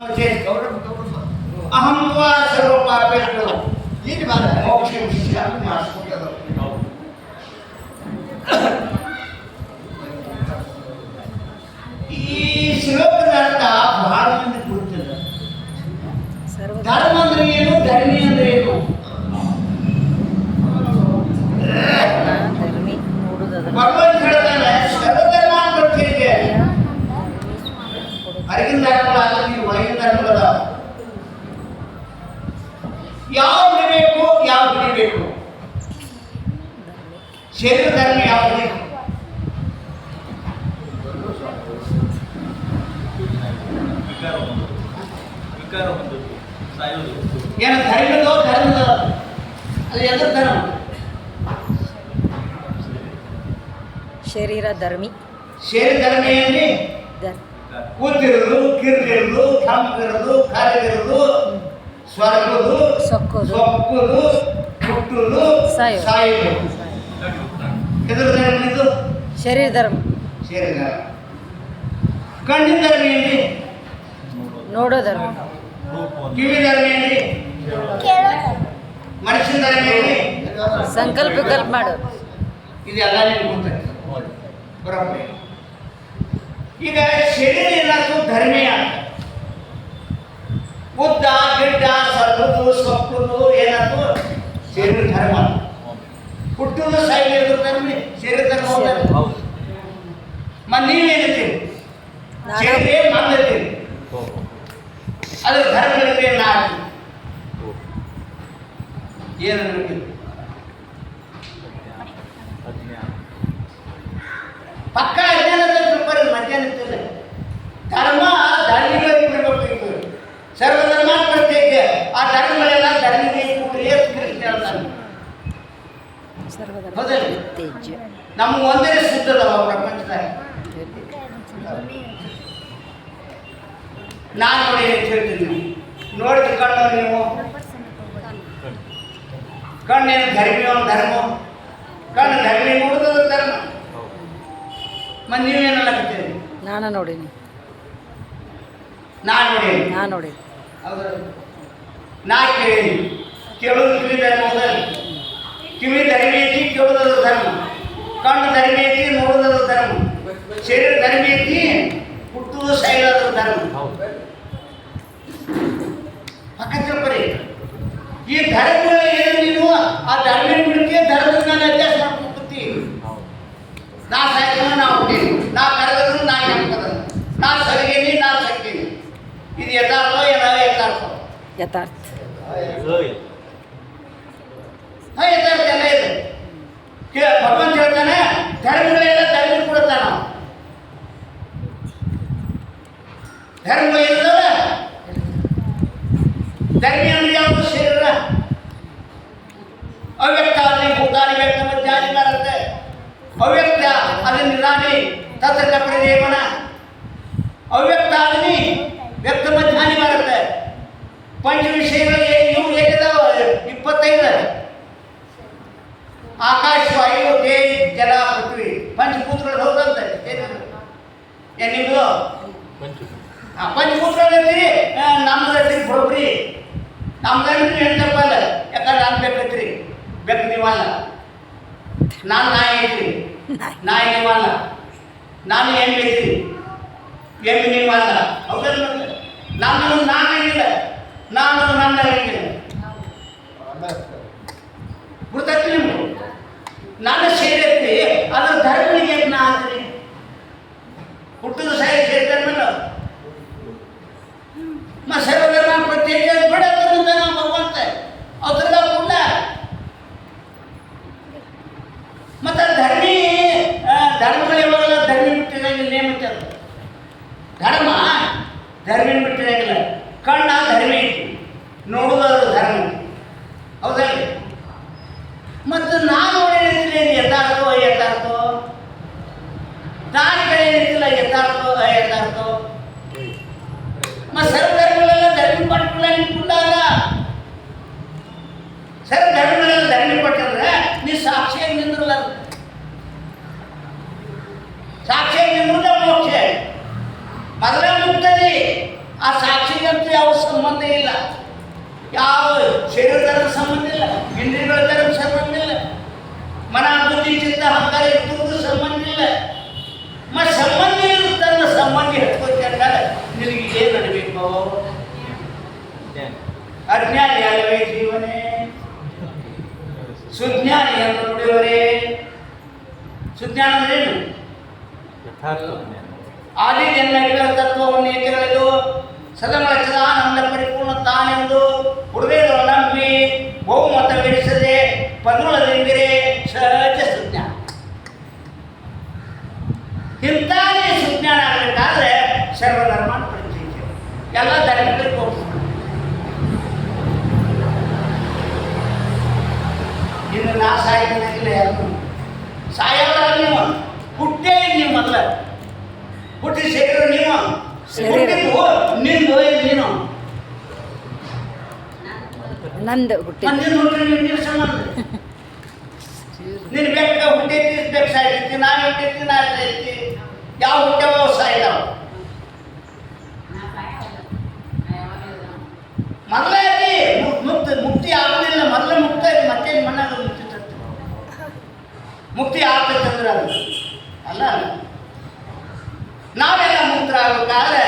अहम त्वा सर्व पापेभ्यो मोक्षं शिष्यामि मास्कुटः ಈ ಶ್ಲೋಕದ ಅರ್ಥ ಬಹಳ ಮಂದಿ ಗೊತ್ತಿಲ್ಲ. ಧರ್ಮ ಅಂದ್ರೆ ಏನು, ಧರ್ಮಿ ಅಂದ್ರೆ ಏನು? ಭಗವಂತ ಹೇಳ್ತಾನೆ ಸರ್ವಧರ್ಮ ಪ್ರತ್ಯೇಕ ಹೊರಗಿನ ಧರ್ಮಗಳ ನೀವು ಹೊರಗಿನ ಧರ್ಮಗಳ ಯಾವ ಬಿಡಬೇಕು ಯಾವ ಬಿಡಬೇಕು, ಶರೀರ ಧರ್ಮ ಯಾವ ಬೇಕು, ಏನು ಧರ್ಮದೋ ಧರ್ಮದ ಅದು ಎದ್ರ ಧರ್ಮ? ಶರೀರ ಧರ್ಮಿ. ಶರೀರ ಧರ್ಮ ಏನ್ರಿ? ಕೂತಿರೋದು, ಕಿರಿದಿರೋದು, ಕೆಂಪಿರೋದು, ಕರಗಿರೋದು, ಸ್ವರ್ಗದು, ಸೊಕ್ಕುದು, ಹುಟ್ಟುದು, ಸಾಯುವುದು. ಎದ್ರ ಧರ್ಮ ಇದು? ಶರೀರ ಧರ್ಮ. ಶರೀರ ಧರ್ಮ. ಕಣ್ಣಿನ ಧರ್ಮ ಏನ್ರಿ? ನೋಡೋ ಧರ್ಮ. ಕಿವಿ ಧರ್ಮ ಏನ್ರಿ? ಮನುಷ್ಯನ ಧರ್ಮ ಏನ್ರಿ? ಸಂಕಲ್ಪ ವಿಕಲ್ಪ ಮಾಡೋದು. ಇದೆಲ್ಲ ನಿಮ್ಗೆ ಗೊತ್ತಾಯ್ತು ಬರೋಬ್ಬರಿ. ಈಗ ಶರೀರ ಏನಾಯ್ತು? ಧರ್ಮೀಯ. ಉದ್ದ ಗಿಡ್ಡ ಸರ್ವದು ಸೊಪ್ಪುದು ಏನಾಯ್ತು? ಶರೀರ ಧರ್ಮ. ಹುಟ್ಟುದು ಸಾಯಿದು ಧರ್ಮ ಶರೀರ ಧರ್ಮ. ಮತ್ತು ನೀವೇನಿದ್ದೀರಿ? ಶರೀರ ಮಂದಿರ್ತೀರಿ, ಅದ್ರ ಧರ್ಮಗಳಿಗೆ ನಾಲ್ಕು ಏನು ಪಕ್ಕ ಅಜ್ಞಾನದ ಮಧ್ಯಾಹ್ನ ಧರ್ಮ ಧರ್ಮಿಗಳಿಗೆ ಬಿಡಬೇಕು. ಸರ್ವಧರ್ಮ ಪ್ರತ್ಯೇಕ. ಆ ಧರ್ಮಗಳೆಲ್ಲ ಧರ್ಮಿಗೆ ಹೇಳ್ತಾನೆ. ನಮ್ಮ ಒಂದೇ ಶುದ್ಧದವ ಪ್ರಪಂಚದಾಗ. ನಾನು ನೋಡಿ ಅಂತ ಹೇಳ್ತೀನಿ, ನೋಡಿದ ಕಣ್ಣು ನೀವು ಕಣ್ಣೇನು ಧರ್ಮಿಯೋ ಧರ್ಮ, ಕಣ್ಣು ಧರ್ಮಿ ನೋಡಿದ ಧರ್ಮ. ಮತ್ತು ನೀವೇನೆಲ್ಲ ಕತ್ತೀರಿ? ನಾನು ನೋಡೀನಿ. ನಾನು ನೋಡಿ ಹೌದು. ನಾ ಕೇಳೀನಿ. ಕೇಳೋದು ಕಿವಿ ಧರ್ಮ ಹೌದಲ್ಲ? ಕಿವಿ ಧರ್ಮ ಐತಿ, ಕೇಳೋದು ಧರ್ಮ. ಕಣ್ಣು ಧರ್ಮ ಐತಿ, ನೋಡೋದು ಧರ್ಮ. ಶರೀರ ಧರ್ಮ ಐತಿ, ಹುಟ್ಟುವುದು ಸಾಯೋದು ಧರ್ಮ. ಪಕ್ಕ ತಿಳ್ಕೊರಿ. ಈ ಧರ್ಮಗಳು ಏನು ನೀವು ಆ ಧರ್ಮ ಬಿಡ್ತೀವಿ, ಧರ್ಮದ ಮೇಲೆ ಅಭ್ಯಾಸ ಮಾಡ್ಕೊಡ್ತೀವಿ. ನಾ ಸಾಯ್ತಾನ ನಾ ಹುಟ್ಟೀನಿ, ನಾ ಕರೆದ್ರು ನಾ ಹೆಂಪದನು, ನಾ ಸರಿಗೇನಿ ನಾ ಸಕ್ಕೀನಿ. ಇದು ಯಥಾರ್ಥ ಏನೋ ಯಥಾರ್ಥ? ಯಥಾರ್ಥ. ಯಥಾರ್ಥ ಎಲ್ಲ ಇದೆ. ಭಗವಂತ ಹೇಳ್ತಾನೆ ಧರ್ಮಗಳೆಲ್ಲ ಧರ್ಮ ಕೊಡುತ್ತಾನ. ಧರ್ಮ ಇಲ್ಲದ ಧರ್ಮ ಅಂದ್ರೆ ಯಾವುದು? ಶರೀರ ಅವ್ಯಕ್ತ ಅಲ್ಲಿ ಭೂತಾನಿ ವ್ಯಕ್ತ ಮಧ್ಯಾನಿ ಬರುತ್ತೆ. ಅವ್ಯಕ್ತ ಅಲ್ಲಿ ನಿಧಾನಿ ತತ್ರ ಕಪ್ರಿದೇವನ. ಅವ್ಯಕ್ತ ಅಲ್ಲಿ ವ್ಯಕ್ತ ಮಧ್ಯಾನಿ ಬರುತ್ತೆ. ಪಂಚ ವಿಷಯಗಳು ಇವು ಹೇಗಿದಾವ? 25. ಆಕಾಶ ವಾಯು ತೇಜ್ ಜಲ ಪೃಥ್ವಿ ಪಂಚಭೂತಗಳು ಹೋದಂತೆ. ನಿಮ್ದು ಪಂಚಭೂತಗಳು ಇರ್ತೀರಿ. ನಮ್ದು ಇರ್ತೀರಿ ಬರೋಬ್ರಿ. ನಮ್ದು ಹೆಣ್ತಪ್ಪಲ್ಲ. ಯಾಕಂದ್ರೆ ನಾನು ಬೇಕೈತ್ರಿ, ಬೇಕು ನೀವಲ್ಲ. ನಾನು ನಾಯಿ ಐತ್ರಿ, ನಾಯಿ ನೀವಲ್ಲ. ನಾನು ಎಮ್ಮೆ ಐತ್ರಿ, ಎಮ್ಮೆ ನೀವಲ್ಲ. ಹೌದಲ್ಲ? ನಾನು ನಾನಿಲ್ಲ, ನಾನು ನನ್ನ ಹೆಂಗಿಲ್ಲ. ಗೊತ್ತಾಗ್ತಿ ನಿಮ್ಗೆ? ನಾನು ಸೇರಿರ್ತಿ ಅದ್ರ ಧರ್ಮನಿಗೆ ನಾ ಅಂತೀನಿ. ಹುಟ್ಟುದು ಸಾಯಿ ಸೇರ್ತಾರಲ್ಲ ಸರ್ವಧರ್ಮ ಪ್ರತ್ಯೇಕ ಬಿಡೋದ್ರಿಂದ ನಾವು ಭಗವಂತ ಅದ್ರಲ್ಲ ಕೂಡ. ಮತ್ತು ಧರ್ಮಿ ಧರ್ಮಗಳು ಯಾವಾಗಲ್ಲ ಧರ್ಮಿ ಬಿಟ್ಟಿರಂಗಿಲ್ಲ. ನೇಮಿತ ಧರ್ಮ ಧರ್ಮಿನ ಬಿಟ್ಟಿರಂಗಿಲ್ಲ. ಕಣ್ಣ ಧರ್ಮಿ ಐತಿ, ನೋಡೋದು ಧರ್ಮ. ಹೌದಲ್ಲ? ಮತ್ತು ನಾನು ನೋಡಿದ್ರೆ ಯಥಾರ್ಥ ಯಥಾರ್ಥ, ದಾರಿಗಳೇನಿಲ್ಲ ಯಥಾರ್ಥ ಯಥಾರ್ಥ. ಮತ್ತು ಸರ್ವಧರ್ಮಗಳೆಲ್ಲ ಧರ್ಮ ಪಟ್ಟಲ್ಲ ನಿಂತಲ್ಲ. ಸರ್ವಧರ್ಮಗಳೆಲ್ಲ ಧರ್ಮ ಪಟ್ಟಂದ್ರೆ ನೀ ಸಾಕ್ಷಿಯಾಗಿ ನಿಂದ್ರಲ್ಲ. ಸಾಕ್ಷಿಯಾಗಿ ನಿಂದ್ರೆ ಮೋಕ್ಷ. ಮೊದಲೇ ಮುಕ್ತದಿ. ಆ ಸಾಕ್ಷಿಗೆ ಅಂತೂ ಯಾವ ಸಂಬಂಧ ಇಲ್ಲ, ಯಾವ ಶರೀರದ ಸಂಬಂಧ ಇಲ್ಲ, ಇಂದ್ರಿಯಗಳ ಸಂಬಂಧ ಇಲ್ಲ, ಮನ ಬುದ್ಧಿ ಚಿತ್ತ ಅಹಂಕಾರ ಇರ್ತದ್ದು ಸಂಬಂಧ ಇಲ್ಲ. ಸಂಬಂಧ ಇರುತ್ತನ್ನ ಸಂಬಂಧಿ ಹತ್ಕೊಳ್ತಾರೆ. ನಿನಗೆ ಏನು ನಡಬೇಕು? ಅಜ್ಞಾನಿ ಅಲ್ಲವೇ ಜೀವನೇ? ಸುಜ್ಞಾನಿಯನ್ನು ನುಡಿಯವರೇ. ಸುಜ್ಞಾನ ಅಂದ್ರೇನು? ಆದಿಜನ್ಮಗಳ ತತ್ವವನ್ನು ಏಕೆಳೆದು ಸದಮಳಚದ ಆನಂದ ಪರಿಪೂರ್ಣ ತಾನೆಂದು ಉಡುಗೆಗಳು ನಂಬಿ ಬಹುಮತವೆಡಿಸದೆ ಪದುಳದೆಂದರೆ ಸಹಜ ಸುಜ್ಞಾನ. ಇಂಥದೇ ಸುಜ್ಞಾನ ಆಗಬೇಕಾದ್ರೆ ಸರ್ವಧರ್ಮ ಪರಿಚಯ ಎಲ್ಲ ಧರ್ಮಗಳಿಗೆ ಹೋಗ್ತಾರೆ. ಇನ್ನು ನಾ ಸಾಯ್ತಿಲ್ಲ, ಯಾರು ಸಾಯಲ್ಲ. ನೀವು ಹುಟ್ಟೇ ನೀವು ಮೊದಲ ಹುಟ್ಟಿ ಶರೀರ ನೀವು ನಿಂದು ನೀನು ನಂದು ಹುಟ್ಟಿ ಮಂದಿನ ಹುಟ್ಟಿ ನೀನು ಸಂಬಂಧ. ನೀನು ಬೆಕ್ಕ ಹುಟ್ಟೈತಿ ಬೆಕ್ಕ ಸಾಯ್ತೈತಿ, ನಾನು ಹುಟ್ಟೈತಿ ನಾ ಸಾಯ್ತಿ. ಯಾವ ಹುಟ್ಟ್ಯಾವ ಸಾಯ್ತಾವ? ಮೊದಲೇ ಮುಕ್ತಿ ಆಗೋದಿಲ್ಲ. ಮೊದಲೇ ಮುಕ್ತ ಮತ್ತೆ ಮಣ್ಣಾಗ ಮುಕ್ತಿ ಆಗ್ತೈತೆ ಅಂದ್ರೆ ಅದು ಅಲ್ಲ. ನಾವೆಲ್ಲ ಮುಕ್ತರಾಗಬೇಕಾದ್ರೆ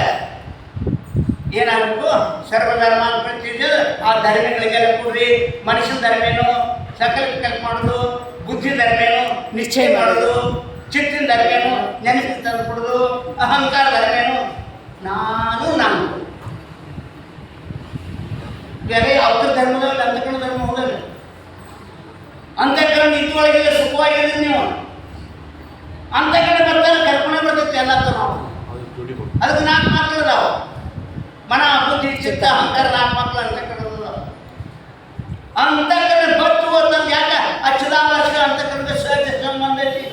ಏನಾಗಬೇಕು? ಸರ್ವಧರ್ಮ ಪ್ರತಿಷ್ಠೆ. ಆ ಧರ್ಮಗಳಿಗೆಲ್ಲ ಕೂಡಿ ಮನುಷ್ಯನ ಧರ್ಮೇನು ಸಕಲ ಕಲ್ಪ್ ಮಾಡೋದು, ಬುದ್ಧಿ ಧರ್ಮೇನು ನಿಶ್ಚಯ ಮಾಡೋದು, ಚಿತ್ತಿನ ಧರ್ಮೇನು ನೆನಪು ತಂದು ಕೊಡೋದು, ಅಹಂಕಾರ ಧರ್ಮೇನು ನಾನು ಬೇರೆ ಯಾವುದ್ರ ಧರ್ಮದಲ್ಲಿ ಅಂತಕರಣ ಧರ್ಮ ಹೋಗಲ್ಲ. ಅಂತಕರಣ ಇದ್ದೊಳಗೆಲ್ಲ ಸುಖವಾಗಿದ್ದೀರಿ ನೀವು. ಅಂತಕರಣ ಬರ್ತಾರೆ ಕಲ್ಪನೆ ಬರ್ತೈತೆ ಎಲ್ಲ ನಾವು. ಅದಕ್ಕೆ 4 ಮಕ್ಕಳು ಅದಾವ. ಮನ ಬುದ್ಧಿ ಚಿತ್ತ ಅಹಂಕಾರ 4 ಮಕ್ಕಳು ಅಂತಕರಣ ಬತ್ತು ಅಂತಂದು ಯಾಕೆ ಅಚ್ಚುದಾವಾಸ ಅಂತಕರಣ ಸಹಜ ಸಂಬಂಧ ಐತಿ.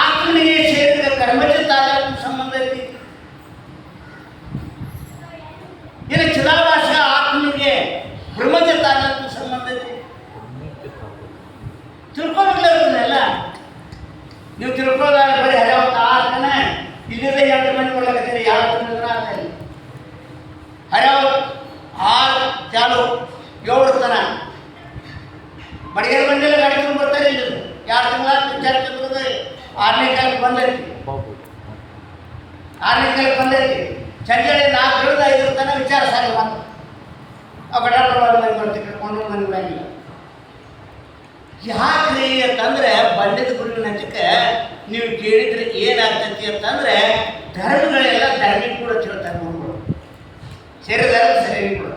ಆತ್ಮನಿಗೆ ಸೇರಿದ ಕರ್ಮಚಿತ್ತ ಸಂಬಂಧ ಐತಿ. ಇನ್ನು ಚಿದಾಭಾಷ ಆತ್ಮನಿಗೆ ಬ್ರಹ್ಮಚಿತ್ತ ಸಂಬಂಧ ಐತಿ. ತಿಳ್ಕೊಬೇಕಲ್ಲ. ನೀವು ತಿಳ್ಕೊಳ್ಳೋದಾದ್ರೆ ಬರೀ ಹರಿಯಾವತ್ತ 6 ಜನ ಇಲ್ಲಿದೆ 8 ಮಂದಿ ಬರ್ಲಾಕತ್ತೀರಿ. ಯಾವ ಆಗ್ತಾಯಿಲ್ಲ. ಹರಿಯಾವತ್ 6 ಚಾಲು 7 ತನ ಬಡಿಗೆರೆ ಬಂದಿಲ್ಲ. ಗಾಡಿ ತುಂಬ ಬರ್ತಾರೆ. ಇಲ್ಲಿ 2 ತಿಂಗಳ 4 ತಿಂಗಳು 6ನೇ ಕಾಲಕ್ಕೆ ಬಂದೈತಿ. 6ನೇ ಕಾಲಕ್ಕೆ ಬಂದೈತಿ. ಸಂಜೆ 4 5 ತನ ವಿಚಾರ ಸಾಗಿಲ್ಲ. ಅವು ಗಡಾಡ ಮಂದಿ ಬರ್ತೀವಿ, ಕರ್ಕೊಂಡು ಮಂದಿ ಬರಂಗಿಲ್ಲ. ಯಾಕ್ರಿ ಅಂತಂದ್ರೆ ಬಂಡಿದ ಗುರುವಿನ ಹಚ್ಚಕ್ಕೆ ನೀವು ಕೇಳಿದ್ರೆ ಏನಾಗ್ತೈತಿ ಅಂತಂದ್ರೆ ಧರ್ಮಗಳೆಲ್ಲ ಧರ್ಮಿಕ ಕೂಡ ಹೇಳ್ತಾರೆ. ಗುರುಗಳು ಶರೀರ ಧರ್ಮ ಶರೀರ ಕೂಡ,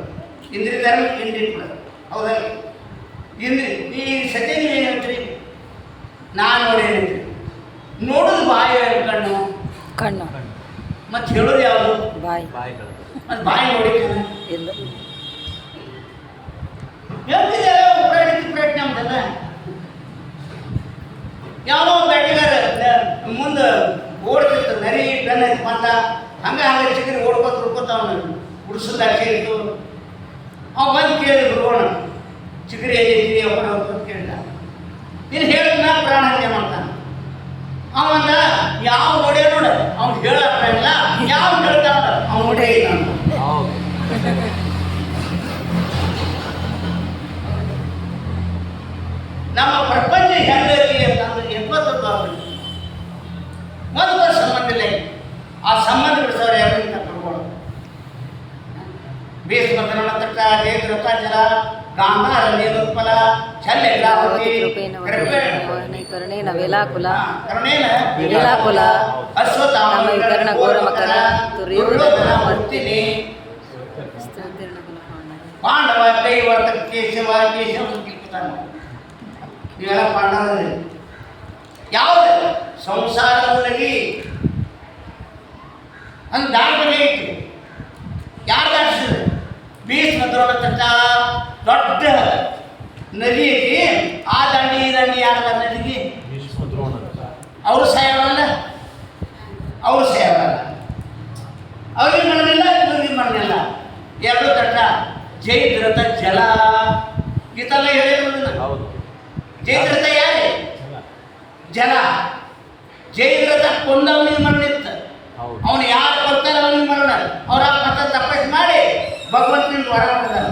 ಇಂದ್ರಿಯ ಧರ್ಮ ಇಂದ್ರಿಯ ಕೂಡ. ಹೌದಲ್ಲ? ಈ ಸತ್ಯ ನೀವು ಏನು ಹೇಳ್ತೀರಿ? ನಾನು ನೋಡಿ ಏನಂತೀರಿ? ನೋಡೋದು ಬಾಯಿ ಕಣ್ಣು ಕಣ್ಣು ಮತ್ತೆ ಹೇಳೋದು ಯಾವುದು? ಬಾಯಿ. ಮತ್ತೆ ಬಾಯಿ ನೋಡಿ ಇಲ್ಲ ಹೇಳ್ತಿದ್ದಾರೆ. ಪ್ರಯತ್ನ ನಮ್ದಲ್ಲ. ಯಾವ ಬ್ಯಾಟಿಗಾರ ಮುಂದೆ ಓಡ್ತಿರ್ತಾರೆ. ನರಿ ಬೆನ್ನ ಬಂದ ಹಂಗೆ ಚಿಕ್ಕರಿ ಓಡ್ಕೋತ ಹುಡ್ಕೋತ ಅವನು ಗುಡಿಸಲ್ದಾಗ ಸೇರಿತು. ಅವ ಬಂದು ಕೇಳಿದ ಗುರುವಣ ಚಿಕ್ಕರಿ ಎಲ್ಲಿ ಅವನ ಕೇಳಿದ. ನೀನು ಹೇಳಿದ ಪ್ರಾಣ ಹತ್ಯೆ ಮಾಡ್ತಾನೆ. ಅವಂದ ಯಾವ ನೋಡ್ಯ ನೋಡ ಅವ್ನು ಹೇಳಲ್ಲ. ಯಾವ ಹೇಳ್ತಾನ ಅವ್ನು ನೋಡೇ ಇಲ್ಲ. ನಮ್ಮ ಪ್ರಪಂಚ ಹೆಂಗೈತಿ ಅಂತಂದ್ರೆ 70 ಮೊದಲು ಸಂಬಂಧ ಇಲ್ಲ. ಆ ಸಂಬಂಧ ಬಿಡಿಸೋರು ಯಾರಿಂದ ಕರ್ಕೊಂಡು ಬೇಸ್ಮತನ ತಟ್ಟ ಜಯದ್ರಥ ಜಲ ಗಾಂಧಾರ ನೀರುತ್ಪಲ ಛಲ್ಲೆಲ್ಲಾವತಿ ಕರುಣೇನ ವೇಲಾಕುಲ ವೇಲಾಕುಲ ಅಶ್ವತ್ಥಾಮ ವಿಕರ್ಣ ಘೋರಮಕರ ದುರ್ಯೋಧನ ಮರ್ತಿನಿ ಪಾಂಡವ ಕೈವರ್ತ ಕೇಶವ ಕೇಶವ ಇವೆಲ್ಲ ಪಾಂಡವರಲ್ಲಿ ಯಾವುದು ಸಂಸಾರ ಮೂಲಗಿ ಅಂದ್ ದಾಟನೆ ಐತಿ. ಯಾರು ದಾಟಿಸಿದ್ರು? ಭೀಷ್ಮ ದ್ರೋಣ ತಟ್ಟ ದೊಡ್ಡ ನದಿ ಐತಿ. ಆ ದಂಡಿ ಈ ದಂಡಿ ಯಾರದ ನದಿಗೆ ಅವರು ಸಾಯವಲ್ಲ, ಅವರು ಸಾಯವಲ್ಲ. ಅವ್ರಿಗೆ ಮರಣಿಲ್ಲ, ಇವ್ರಿಗೆ ಮರಣಿಲ್ಲ. 2 ತಟ್ಟ ಜಯದ್ರಥ ಜಲ ಗೀತೆಲ್ಲ ಹೇಳಿರೋದಿಲ್ಲ. ಜಯದ್ರಥ ಯಾರೇ? ಜಲ. ಜಯದ್ರಥ ಕೊಂದವನಿಗೆ ಮರಣಿತ್ತ. ಅವನು ಯಾರು ಬರ್ತಾರೆ ಅವನಿಗೆ ಮರಣ. ಅವ್ರ ಮತ ತಪಸ್ ಮಾಡಿ ಭಗವಂತನಿಂದ ವರ ಮಾಡಿದಾರೆ.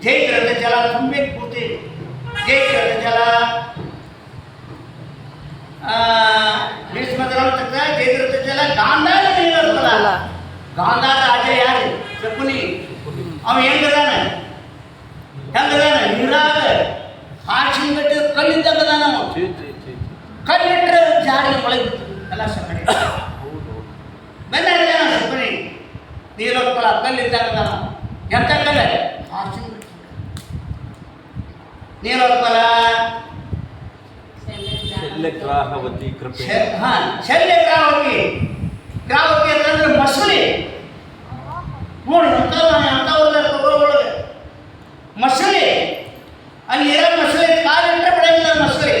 ಜೈತ್ರದ ಜಲ ತುಂಬಿ ಕೂತಿ, ಜೈತ್ರದ ಜಲ ಭೀಷ್ಮದ್ರೋಣ ಜೈತ್ರದ ಜಲ ಗಾಂಧಾರ ನೀರಲ್ಲ. ಗಾಂಧಾರ ರಾಜ ಯಾರು? ಶಕುನಿ. ಅವ ಹೆಂಗದಾನ ನೀರಾಗ ಹಾಸಿಂಗಟ್ಟಿ ಕಲ್ಲಿದ್ದಾಗದಾನ. ಕಲ್ಲಿಟ್ರೆ ಜಾರಿ ಒಳಗೆ ಎಲ್ಲ ಸಕ್ಕರೆ ಬಂದ ಶಕುನಿ. ನೀರೊಪ್ಪಳ ಕಲ್ಲಿದ್ದಾಗದಾನ. ಎಂತ ಕಲ್ಲ? ಹಾಸಿಂಗಟ್ಟಿ ನೀರೊಪ್ಪಲ ಶಲ್ಯಗ್ರಾಹವತಿ ಕೃಪೆ. ಶಲ್ಯಗ್ರಾಹವತಿ. ಗ್ರಾಹವತಿ ಅಂತಂದ್ರೆ ಮಸೂರಿ ನೋಡಿ ಒಳಗೆ ಮಸೂರಿ. ಅಲ್ಲಿ ಇರೋ ಮಸೂರಿ ಕಾಲಿಟ್ಟರೆ ಬಿಡಂಗಿಲ್ಲ ಮಸೂರಿ.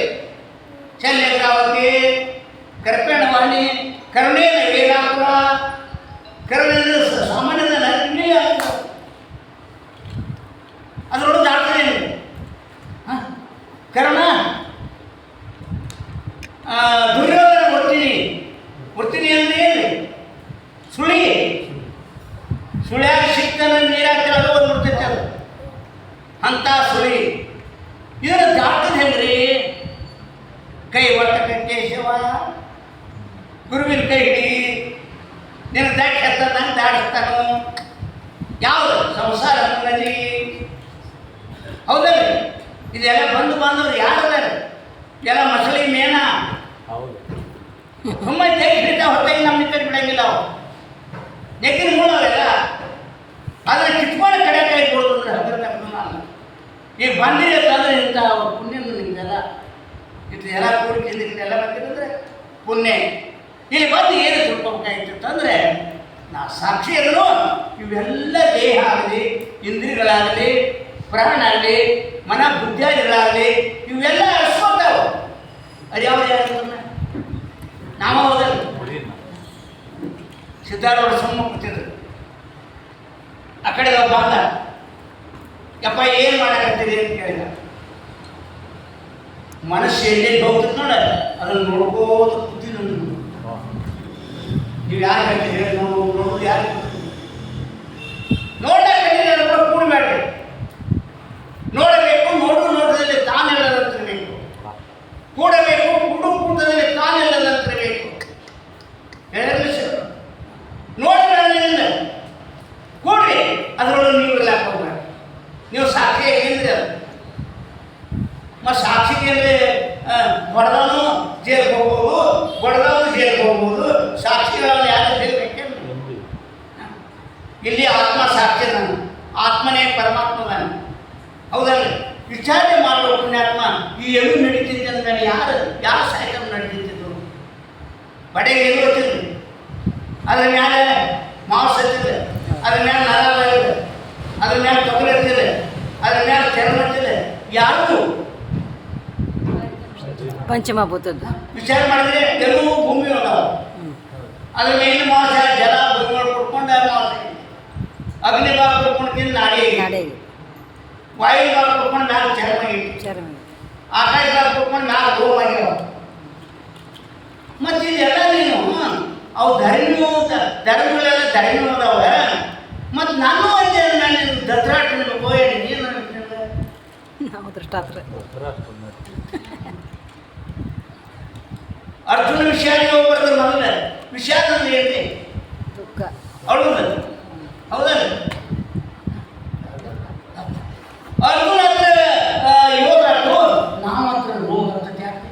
ಶಲ್ಯಗ್ರಾಹವತಿ ಕರ್ಪೇಣವಾಣಿ ಕರುಣೇನ ವೇದಾಪುರ. ಕರುಣೇನ ಸಾಮಾನ್ಯದ ನನ್ನೇ ಅದರೊಳಗೆ ದಾಟ್ತದೆ ಕರುಣ. ದುರ್ಯೋಧನ ಬರ್ತೀನಿ ಅಂದ್ರೆ ಏನು? ಸುಳ್ಯಾಗ ಸಿಕ್ತನ ನೀರಾಗ ಕೆಳಗೆ ಬಂದ್ಬಿಡ್ತೈತೆ ಅದು ಅಂತ ಸುಳಿ. ಇದನ್ನು ದಾಟದ ಹೆಂಗ್ರಿ? ಕೈ ಒಟ್ಟ ಕೇಶವ ಗುರುವಿನ ಕೈ ಹಿಡಿ, ನಿನ್ನ ದಾಟಿ ಹತ್ತ ನಂಗೆ ದಾಡಿಸ್ತಾನು. ಯಾವುದು ಸಂಸಾರ ನದಿ? ಹೌದಲ್ಲ? ಇದೆಲ್ಲ ಬಂದವ್ರು ಯಾರದಾರ? ಎಲ್ಲ ಮಸಳಿ ಮೇನ ಸುಮ್ಮನೆ ತೆಗಿ ಹಿಡಿತ ಹೊತ್ತಾಗಿ ನಮ್ಮ ನಿಂತ ಬಿಡಂಗಿಲ್ಲ. ಅವು ನೆಕ್ಕಿನ ಮೂಲವೆಲ್ಲ ಅದನ್ನ ಕಿತ್ಕೊಂಡು ಕಡೆ ಕೈ ಕೊಡೋದು ಅಲ್ಲ. ಈಗ ಬಂದಿರಿ ಅಂತಂದ್ರೆ ಇಂಥ ಪುಣ್ಯ ನಿಮ್ಗೆಲ್ಲ ಇದು ಎಲ್ಲ ಕೂಡಿಕೆಲ್ಲ ಬಂದಿರಂದ್ರೆ ಪುಣ್ಯ. ಇಲ್ಲಿ ಬಂದು ಏನು ತಿಳ್ಕೊಬೇಕಾಗಿತ್ತು ಅಂತಂದರೆ, ನಾ ಸಾಕ್ಷಿ ಅದನ್ನು ಇವೆಲ್ಲ ದೇಹ ಆಗಲಿ, ಇಂದ್ರಿಯಗಳಾಗಲಿ, ಪ್ರಾಣ ಆಗಲಿ, ಮನ ಬುದ್ಧಿಯಾದಿಗಳಾಗಲಿ ಇವೆಲ್ಲ ಅರ್ಸ್ಕೊತಾವ. ಅದು ಯಾವ್ದು ಯಾರು ನಾಮ ಹೋದಲ್ಲ. ಸಿದ್ಧಾರೂಢ ಸುಮ್ಮ ಕೂತಿದ್ರು. ಆ ಕಡೆ ಬಂದ, ಯಪ್ಪ ಏನು ಮಾಡಕತ್ತೀರಿ ಅಂತ ಕೇಳಿದ. ಮನಸ್ಸು ಎಲ್ಲಿ ಹೋಗ್ತದೆ ನೋಡ, ಅದನ್ನು ನೋಡ್ಕೋದು ಕೂತಿದ್ರು. ನೀವು ಯಾರು ಹೇಳ್ತೀರಿ? ನೋಡೋದು ಯಾರು ನೋಡಕ್ಕೆ ಕೂಡಬೇಡ್ರಿ. ನೋಡಬೇಕು, ನೋಟದಲ್ಲಿ ತಾನೆಲ್ಲದಂತಿರಬೇಕು. ಕೂಡಬೇಕು, ಕೂಟದಲ್ಲಿ ತಾನೆಲ್ಲದಂತಿರಬೇಕು. ಹೇಳಿದ್ರೆ ನೋಡಿಲ್ಲ ಕೂಡ್ರಿ, ಅದರೊಳಗೆ ನೀವು ಇಲ್ಲ ಹೋಗ್ಬೇಡಿ. ನೀವು ಸಾಕ್ಷಿ ಏನ್ರಿ? ಅದು ಮತ್ತು ಸಾಕ್ಷಿಗೆ ಅಂದರೆ ಹೊಡೆದವನು ಜೈಲಿಗೆ ಹೋಗ್ಬೋದು, ಹೊಡೆದವನು ಜೈಲಿಗೆ ಹೋಗ್ಬೋದು. ಸಾಕ್ಷಿಗಳನ್ನು ಯಾರು ಜೈಲ್ಬೇಕೇನು? ಇಲ್ಲಿ ಆತ್ಮ ಸಾಕ್ಷಿ ನಾನು, ಆತ್ಮನೇ ಪರಮಾತ್ಮ ನಾನು. ಹೌದಲ್ಲ? ವಿಚಾರಣೆ ಮಾಡುವ ಪುಣ್ಯಾತ್ಮ ಈ ಎಲು ನಡೀತಿದ್ದೆ ಅಂದಮೇಲೆ ಯಾರು ಸಾಹಿತ್ಯ ನಡೀತಿದ್ದು? ಬಡೆಗೆ ಎಲ್ಲಿ ಹೋಗ್ತಿದ್ರು, ಅದ್ರ ಮೇಲೆ ಮಾಂಸ ಹತ್ತಿದೆ, ಅದ್ರ ಮೇಲೆ ನರ ಇದೆ, ಅದ್ರ ಮೇಲೆ ತೊಗರಿ ಹತ್ತಿದೆ, ಅದ್ರ ಮೇಲೆ ಚರ್ಮ ಹತ್ತಿದೆ. ಯಾರು ಪಂಚಮಭೂತದ್ದು ವಿಚಾರ ಮಾಡಿದ್ರೆ ಎಲ್ಲೂ ಭೂಮಿ ಅದಾವ. ಅದ್ರ ಮೇಲೆ ಮಾಂಸ ಜಲ ಭೂಮಿ ಕೊಡ್ಕೊಂಡು ಮಾಂಸ, ಅಗ್ನಿ ಭಾಗ ಕೊಡ್ಕೊಂಡು ತಿಂದು ನಾಡಿ, ವಾಯು ಭಾಗ ಕೊಡ್ಕೊಂಡು ನಾಲ್ಕು ಚರ್ಮ, ಆಕಾಶ ಭಾಗ ಕೊಡ್ಕೊಂಡು ನಾಲ್ಕು ರೋಗ ಆಗ್ಯಾವ. ಮತ್ತು ಇದೆಲ್ಲ ನೀನು ಅವು ಧರ್ಮಗಳೆಲ್ಲ ಧರ್ಮ ಅದಾವ. ಮತ್ತು ನಾನು ಅಂತೆ ನಾನು ದಸರಾಟ ಗೋಯಣಿ ಏನು ನಾವು ದೃಷ್ಟಾತ್ರ. ಅರ್ಜುನ ವಿಷಾದ ಹೋಗ್ಬಾರ್ದು. ಮೊದಲ ವಿಷಾದ ಅಂದ್ರೆ ಏನ್ರಿ? ದುಃಖ. ಹೌದಲ್ಲ? ಹೌದಲ್ಲ? ಅರ್ಜುನ ಹತ್ರ ಯೋಗ ಆಯ್ತು, ನಾವು ಹತ್ರ ರೋಗ ಅಂತ ಯಾಕೆ?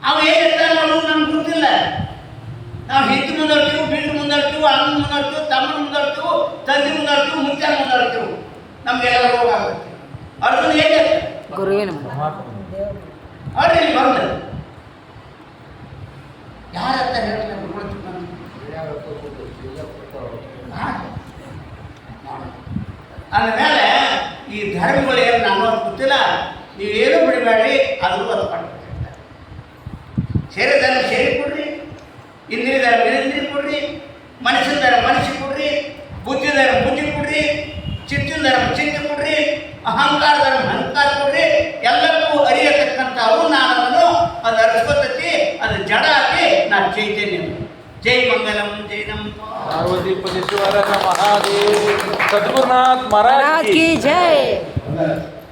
ಅವು ಏನಿರ್ತಾನೆ ಅನ್ನೋದು ನಮ್ಗೆ ಗೊತ್ತಿಲ್ಲ. ನಾವು ಹಿಂದೆ ಮುಂದಾಡ್ತೀವಿ, ಬಿಟ್ಟು ಮುಂದಾಡ್ತೀವಿ, ಅಣ್ಣ ಮುಂದಾಡ್ತೀವಿ, ತಮ್ಮನ ಮುಂದಾಡ್ತೀವಿ, ತಂದೆ ಮುಂದಾಡ್ತೀವಿ, ಮುಖ್ಯ ಮುಂದಾಡ್ತೀವಿ. ನಮಗೆಲ್ಲ ರೋಗ ಆಗುತ್ತೆ. ಅರ್ಜುನ ಹೇಗೆ ಗುರುವಿನ ಅವ್ರಿ ಇಲ್ಲಿ ಬಂದ ಯಾರತ್ತ ಹೇಳಿ ಅಂದಮೇಲೆ ಈ ಧರ್ಮಗಳು ಏನು ನಾನು ಗೊತ್ತಿಲ್ಲ. ನೀವೇನು ಬಿಡಬೇಡಿ, ಅದು ಅದು ಮಾಡ್ಬೇಕು. ಸೇರಿ ಧರ್ಮ ಸೇರಿ ಕೊಡ್ರಿ, ಇಂದ್ರಿಯ ಧರ್ಮ ಇಂದ್ರಿಯ ಕೊಡ್ರಿ, ಮನುಷ್ಯನ ಧರ್ಮ ಮನುಷ್ಯ ಕೊಡ್ರಿ, ಬುದ್ಧಿ ಧರ್ಮ ಬುದ್ಧಿ ಕೊಡ್ರಿ, ಚಿತ್ತಿನ ಧರ್ಮ ಚಿತ್ತ ಕೊಡ್ರಿ, ಅಹಂಕಾರ ಧರ್ಮ ಅಹಂಕಾರ ಕೊಡ್ರಿ. ಎಲ್ಲಕ್ಕೂ ಅರಿಯತಕ್ಕಂಥವು ನಾನು, ಅದು నా చైతన్యం. జై మంగళం, జై నమ. पार्वती पतीश्वर महादेव सद्गुरुनाथ महाराज महाराज की की जय.